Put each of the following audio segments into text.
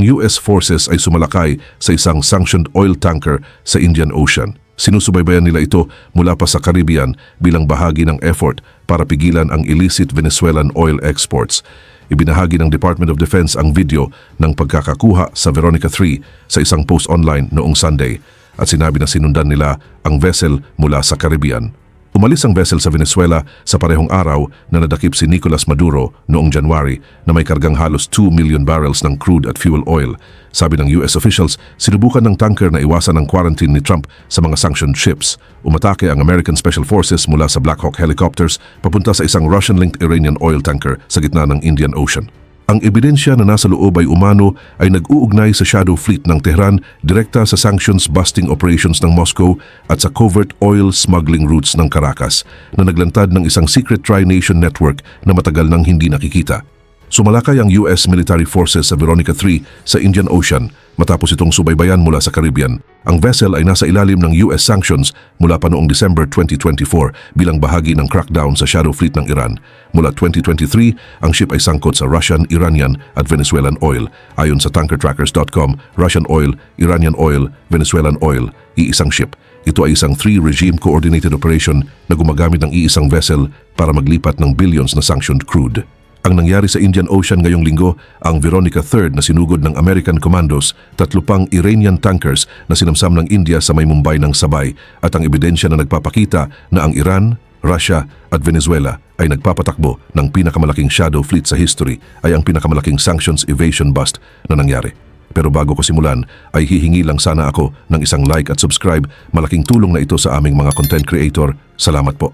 ang US forces ay sumalakay sa isang sanctioned oil tanker sa Indian Ocean. Sinusubaybayan nila ito mula pa sa Caribbean bilang bahagi ng effort para pigilan ang illicit Venezuelan oil exports. Ibinahagi ng Department of Defense ang video ng pagkakakuha sa Veronica 3 sa isang post online noong Sunday at sinabi na sinundan nila ang vessel mula sa Caribbean. Umalis ang vessel sa Venezuela sa parehong araw na nadakip si Nicolas Maduro noong January na may kargang halos 2 million barrels ng crude at fuel oil. Sabi ng US officials, sinubukan ng tanker na iwasan ang quarantine ni Trump sa mga sanctioned ships. Umatake ang American Special Forces mula sa Black Hawk helicopters papunta sa isang Russian-linked Iranian oil tanker sa gitna ng Indian Ocean. Ang ebidensya na nasa loob ay umano ay nag-uugnay sa shadow fleet ng Tehran direkta sa sanctions-busting operations ng Moscow at sa covert oil smuggling routes ng Caracas na naglantad ng isang secret tri-nation network na matagal nang hindi nakikita. Sumalakay ang US military forces sa Veronica 3 sa Indian Ocean matapos itong subaybayan mula sa Caribbean. Ang vessel ay nasa ilalim ng US sanctions mula pa noong December 2024 bilang bahagi ng crackdown sa shadow fleet ng Iran. Mula 2023, ang ship ay sangkot sa Russian, Iranian at Venezuelan oil. Ayon sa tankertrackers.com, Russian oil, Iranian oil, Venezuelan oil, iisang ship. Ito ay isang three-regime coordinated operation na gumagamit ng iisang vessel para maglipat ng billions na sanctioned crude. Ang nangyari sa Indian Ocean ngayong linggo, ang Veronica 3 na sinugod ng American Commandos, 3 pang Iranian tankers na sinamsam ng India sa may Mumbai ng sabay at ang ebidensya na nagpapakita na ang Iran, Russia at Venezuela ay nagpapatakbo ng pinakamalaking shadow fleet sa history ay ang pinakamalaking sanctions evasion bust na nangyari. Pero bago ko simulan, ay hihingi lang sana ako ng isang like at subscribe. Malaking tulong na ito sa aming mga content creator. Salamat po.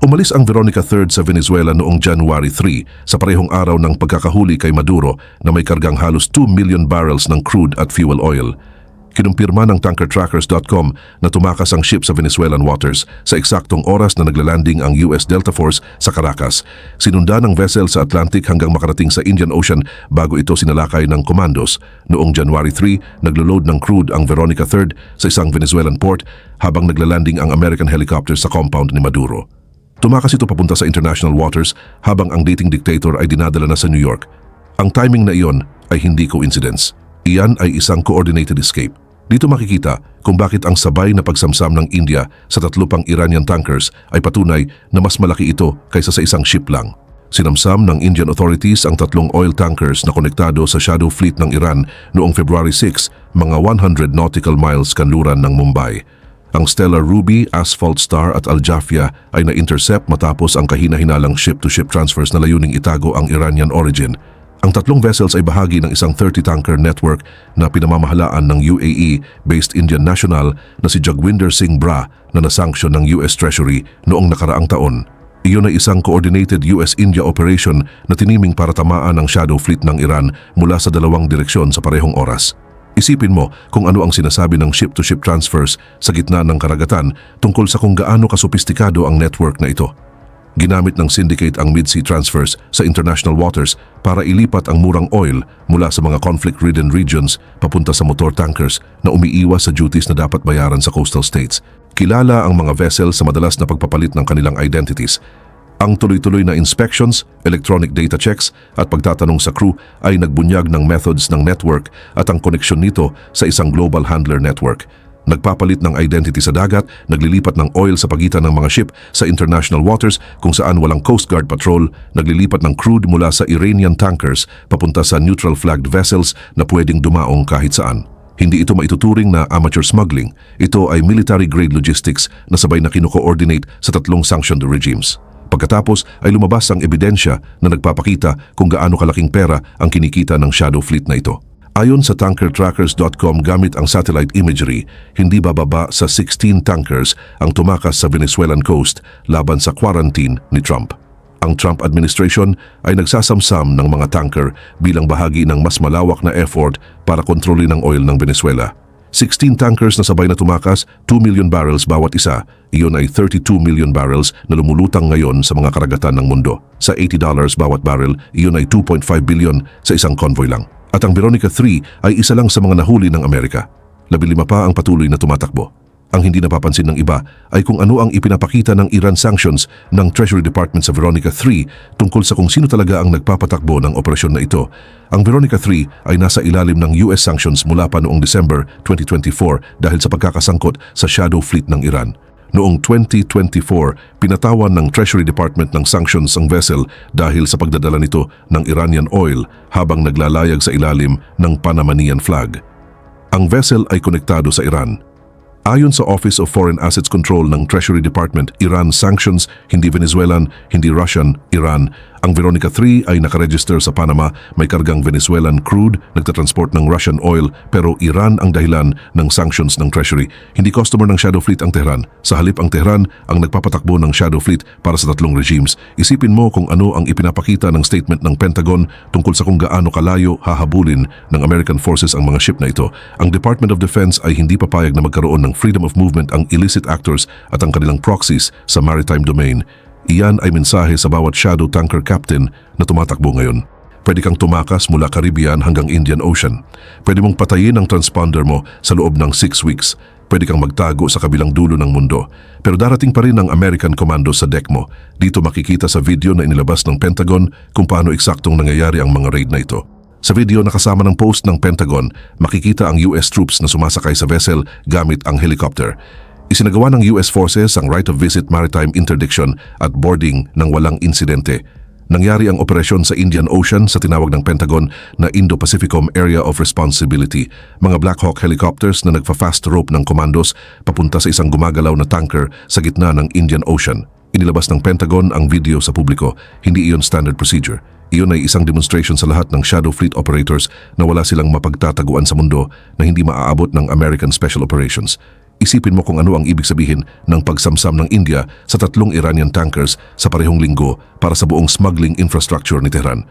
Umalis ang Veronica 3 sa Venezuela noong January 3 sa parehong araw ng pagkakahuli kay Maduro na may kargang halos 2 million barrels ng crude at fuel oil. Kinumpirma ng tankertrackers.com na tumakas ang ship sa Venezuelan waters sa eksaktong oras na naglalanding ang US Delta Force sa Caracas. Sinundan ang vessel sa Atlantic hanggang makarating sa Indian Ocean bago ito sinalakay ng commandos. Noong January 3, naglo-load ng crude ang Veronica 3 sa isang Venezuelan port habang naglalanding ang American helicopters sa compound ni Maduro. Tumakas ito papunta sa international waters habang ang dating dictator ay dinadala na sa New York. Ang timing na iyon ay hindi coincidence. Iyan ay isang coordinated escape. Dito makikita kung bakit ang sabay na pagsamsam ng India sa 3 pang Iranian tankers ay patunay na mas malaki ito kaysa sa isang ship lang. Sinamsam ng Indian authorities ang 3 oil tankers na konektado sa shadow fleet ng Iran noong February 6, mga 100 nautical miles kanluran ng Mumbai. Ang Stella Ruby, Asphalt Star at Al Jafia ay na-intercept matapos ang kahina-hinalang ship-to-ship transfers na layuning itago ang Iranian origin. Ang 3 vessels ay bahagi ng isang 30-tanker network na pinamamahalaan ng UAE-based Indian national na si Jagwinder Singh Bra na nasanksyon ng US Treasury noong nakaraang taon. Iyon ay isang coordinated US-India operation na tiniming para tamaan ang shadow fleet ng Iran mula sa 2 direksyon sa parehong oras. Isipin mo kung ano ang sinasabi ng ship-to-ship transfers sa gitna ng karagatan tungkol sa kung gaano kasopistikado ang network na ito. Ginamit ng syndicate ang mid-sea transfers sa international waters para ilipat ang murang oil mula sa mga conflict-ridden regions papunta sa motor tankers na umiiwas sa duties na dapat bayaran sa coastal states. Kilala ang mga vessels sa madalas na pagpapalit ng kanilang identities. Ang tuloy-tuloy na inspections, electronic data checks at pagtatanong sa crew ay nagbunyag ng methods ng network at ang koneksyon nito sa isang global handler network. Nagpapalit ng identity sa dagat, naglilipat ng oil sa pagitan ng mga ship sa international waters kung saan walang Coast Guard patrol, naglilipat ng crude mula sa Iranian tankers papunta sa neutral flagged vessels na pwedeng dumaong kahit saan. Hindi ito maituturing na amateur smuggling. Ito ay military-grade logistics na sabay na kino-coordinate sa 3 sanctioned regimes. Pagkatapos ay lumabas ang ebidensya na nagpapakita kung gaano kalaking pera ang kinikita ng shadow fleet na ito. Ayon sa tankertrackers.com, gamit ang satellite imagery, hindi bababa sa 16 tankers ang tumakas sa Venezuelan coast laban sa quarantine ni Trump. Ang Trump administration ay nagsasamsam ng mga tanker bilang bahagi ng mas malawak na effort para kontrolin ang oil ng Venezuela. 16 tankers na sabay na tumakas, 2 million barrels bawat isa. Iyon ay 32 million barrels na lumulutang ngayon sa mga karagatan ng mundo. Sa $80 bawat barrel, iyon ay 2.5 billion sa isang convoy lang. At ang Veronica 3 ay isa lang sa mga nahuli ng Amerika. 15 pa ang patuloy na tumatakbo. Ang hindi napapansin ng iba ay kung ano ang ipinapakita ng Iran sanctions ng Treasury Department sa Veronica 3 tungkol sa kung sino talaga ang nagpapatakbo ng operasyon na ito. Ang Veronica 3 ay nasa ilalim ng US sanctions mula pa noong December 2024 dahil sa pagkakasangkot sa shadow fleet ng Iran. Noong 2024, pinatawan ng Treasury Department ng sanctions ang vessel dahil sa pagdadala nito ng Iranian oil habang naglalayag sa ilalim ng Panamanian flag. Ang vessel ay konektado sa Iran. Ayon sa Office of Foreign Assets Control ng Treasury Department, Iran sanctions, hindi Venezuelan, hindi Russian, Iran. Ang Veronica 3 ay nakaregister sa Panama, may kargang Venezuelan crude, nagtatransport ng Russian oil, pero Iran ang dahilan ng sanctions ng Treasury. Hindi customer ng Shadow Fleet ang Tehran. Sa halip ang Tehran ang nagpapatakbo ng Shadow Fleet para sa tatlong regimes. Isipin mo kung ano ang ipinapakita ng statement ng Pentagon tungkol sa kung gaano kalayo hahabulin ng American forces ang mga ship na ito. Ang Department of Defense ay hindi papayag na magkaroon ng freedom of movement ang illicit actors at ang kanilang proxies sa maritime domain. Iyan ay mensahe sa bawat shadow tanker captain na tumatakbo ngayon. Pwede kang tumakas mula Caribbean hanggang Indian Ocean. Pwede mong patayin ang transponder mo sa loob ng 6 weeks. Pwede kang magtago sa kabilang dulo ng mundo. Pero darating pa rin ang American commandos sa deck mo. Dito makikita sa video na inilabas ng Pentagon kung paano eksaktong nangyayari ang mga raid na ito. Sa video na kasama ng post ng Pentagon, makikita ang US troops na sumasakay sa vessel gamit ang helicopter. Isinagawa ng US forces ang right of visit maritime interdiction at boarding ng walang insidente. Nangyari ang operasyon sa Indian Ocean sa tinawag ng Pentagon na Indo-Pacificom Area of Responsibility. Mga Black Hawk helicopters na nagfa-fast rope ng commandos papunta sa isang gumagalaw na tanker sa gitna ng Indian Ocean. Inilabas ng Pentagon ang video sa publiko. Hindi iyon standard procedure. Iyon ay isang demonstration sa lahat ng Shadow Fleet operators na wala silang mapagtataguan sa mundo na hindi maaabot ng American Special Operations. Isipin mo kung ano ang ibig sabihin ng pagsamsam ng India sa 3 Iranian tankers sa parehong linggo para sa buong smuggling infrastructure ni Tehran.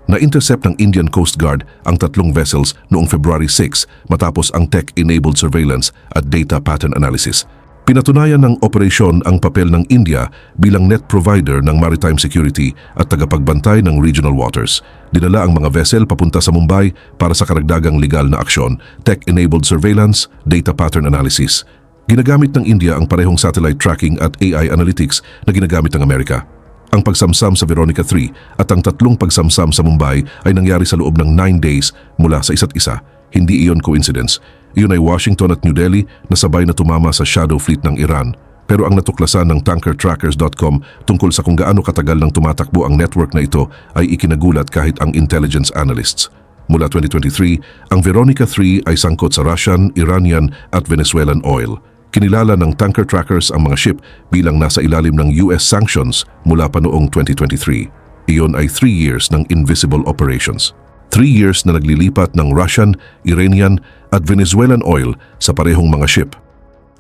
Na-intercept ng Indian Coast Guard ang 3 vessels noong February 6 matapos ang tech-enabled surveillance at data pattern analysis. Pinatunayan ng operasyon ang papel ng India bilang net provider ng maritime security at tagapagbantay ng regional waters. Dinala ang mga vessel papunta sa Mumbai para sa karagdagang legal na aksyon, tech-enabled surveillance, data pattern analysis. Ginagamit ng India ang parehong satellite tracking at AI analytics na ginagamit ng Amerika. Ang pagsamsam sa Veronica 3 at ang 3 pagsamsam sa Mumbai ay nangyari sa loob ng 9 days mula sa isa't isa. Hindi iyon coincidence. Iyon ay Washington at New Delhi na sabay na tumama sa shadow fleet ng Iran. Pero ang natuklasan ng tankertrackers.com tungkol sa kung gaano katagal nang tumatakbo ang network na ito ay ikinagulat kahit ang intelligence analysts. Mula 2023, ang Veronica 3 ay sangkot sa Russian, Iranian at Venezuelan oil. Kinilala ng tanker trackers ang mga ship bilang nasa ilalim ng US sanctions mula pa noong 2023. Iyon ay 3 years ng invisible operations. 3 years na naglilipat ng Russian, Iranian at Venezuelan oil sa parehong mga ship.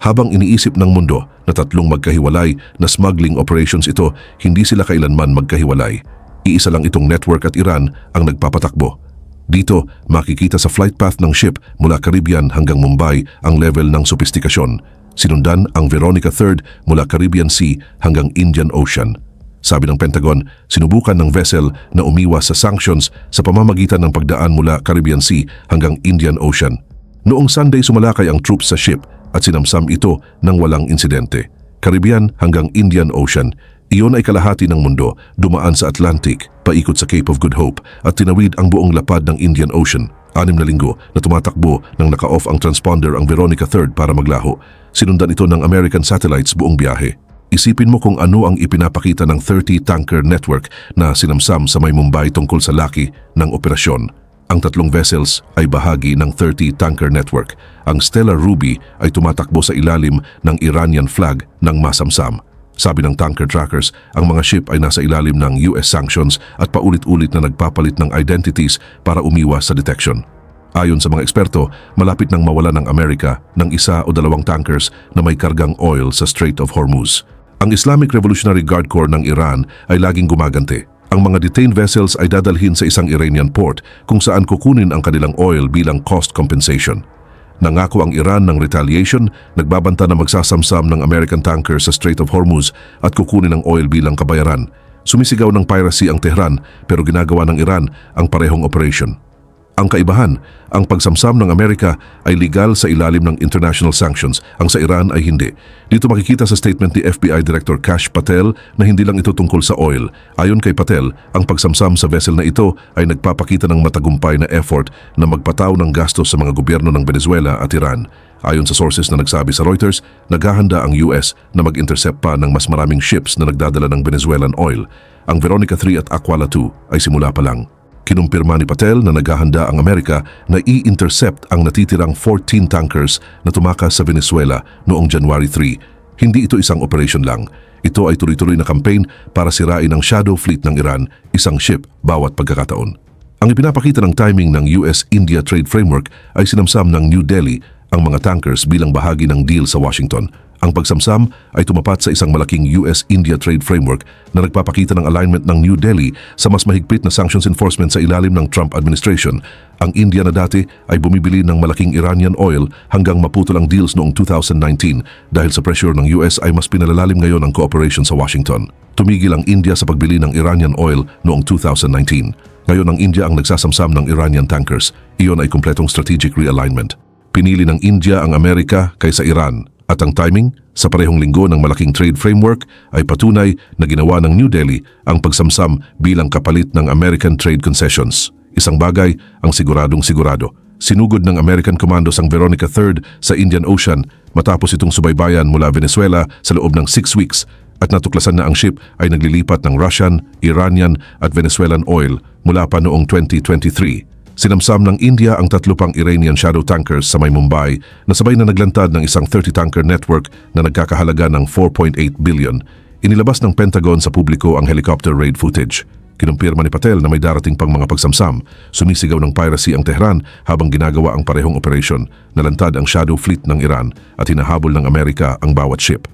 Habang iniisip ng mundo na 3 magkahiwalay na smuggling operations ito, hindi sila kailanman magkahiwalay. Iisa lang itong network at Iran ang nagpapatakbo. Dito, makikita sa flight path ng ship mula Caribbean hanggang Mumbai ang level ng sopistikasyon. Sinundan ang Veronica 3 mula Caribbean Sea hanggang Indian Ocean. Sabi ng Pentagon, sinubukan ng vessel na umiwas sa sanctions sa pamamagitan ng pagdaan mula Caribbean Sea hanggang Indian Ocean. Noong Sunday sumalakay ang troops sa ship at sinamsam ito ng walang insidente. Caribbean hanggang Indian Ocean, iyon ay kalahati ng mundo, dumaan sa Atlantic, paikot sa Cape of Good Hope at tinawid ang buong lapad ng Indian Ocean. 6 na linggo na tumatakbo nang naka-off ang transponder ang Veronica 3 para maglaho. Sinundan ito ng American satellites buong biyahe. Isipin mo kung ano ang ipinapakita ng 30 tanker network na sinamsam sa may Mumbai tungkol sa laki ng operasyon. Ang 3 vessels ay bahagi ng 30 tanker network. Ang Stella Ruby ay tumatakbo sa ilalim ng Iranian flag ng masamsam. Sabi ng tanker trackers, ang mga ship ay nasa ilalim ng US sanctions at paulit-ulit na nagpapalit ng identities para umiwas sa detection. Ayon sa mga eksperto, malapit nang mawala ng Amerika ng 1 o 2 tankers na may kargang oil sa Strait of Hormuz. Ang Islamic Revolutionary Guard Corps ng Iran ay laging gumaganti. Ang mga detained vessels ay dadalhin sa isang Iranian port kung saan kukunin ang kanilang oil bilang cost compensation. Nangako ang Iran ng retaliation, nagbabanta na magsasamsam ng American tanker sa Strait of Hormuz at kukunin ang oil bilang kabayaran. Sumisigaw ng piracy ang Tehran pero ginagawa ng Iran ang parehong operation. Ang kaibahan, ang pagsamsam ng Amerika ay legal sa ilalim ng international sanctions, ang sa Iran ay hindi. Dito makikita sa statement ni FBI Director Kash Patel na hindi lang ito tungkol sa oil. Ayon kay Patel, ang pagsamsam sa vessel na ito ay nagpapakita ng matagumpay na effort na magpataw ng gastos sa mga gobyerno ng Venezuela at Iran. Ayon sa sources na nagsabi sa Reuters, naghahanda ang US na mag-intercept pa ng mas maraming ships na nagdadala ng Venezuelan oil. Ang Veronica 3 at Aquila 2 ay simula pa lang. Kinumpirma ni Patel na naghahanda ang Amerika na i-intercept ang natitirang 14 tankers na tumakas sa Venezuela noong January 3. Hindi ito isang operation lang. Ito ay tuloy-tuloy na campaign para sirain ang shadow fleet ng Iran, isang ship bawat pagkakataon. Ang ipinapakita ng timing ng US-India Trade Framework ay sinamsam ng New Delhi ang mga tankers bilang bahagi ng deal sa Washington. Ang pagsamsam ay tumapat sa isang malaking US-India Trade Framework na nagpapakita ng alignment ng New Delhi sa mas mahigpit na sanctions enforcement sa ilalim ng Trump administration. Ang India na dati ay bumibili ng malaking Iranian oil hanggang maputol ang deals noong 2019 dahil sa pressure ng US ay mas pinalalalim ngayon ang cooperation sa Washington. Tumigil ang India sa pagbili ng Iranian oil noong 2019. Ngayon ang India ang nagsasamsam ng Iranian tankers. Iyon ay kumpletong strategic realignment. Pinili ng India ang Amerika kaysa Iran. At ang timing, sa parehong linggo ng malaking trade framework ay patunay na ginawa ng New Delhi ang pagsamsam bilang kapalit ng American trade concessions. Isang bagay ang siguradong sigurado. Sinugod ng American Commandos ang Veronica 3 sa Indian Ocean matapos itong subaybayan mula Venezuela sa loob ng 6 weeks at natuklasan na ang ship ay naglilipat ng Russian, Iranian at Venezuelan oil mula pa noong 2023. Sinamsam ng India ang 3 pang Iranian shadow tankers sa may Mumbai na sabay na naglantad ng isang 30-tanker network na nagkakahalaga ng 4.8 billion. Inilabas ng Pentagon sa publiko ang helicopter raid footage. Kinumpirma ni Patel na may darating pang mga pagsamsam. Sumisigaw ng piracy ang Tehran habang ginagawa ang parehong operasyon. Nalantad ang shadow fleet ng Iran at hinahabol ng Amerika ang bawat ship.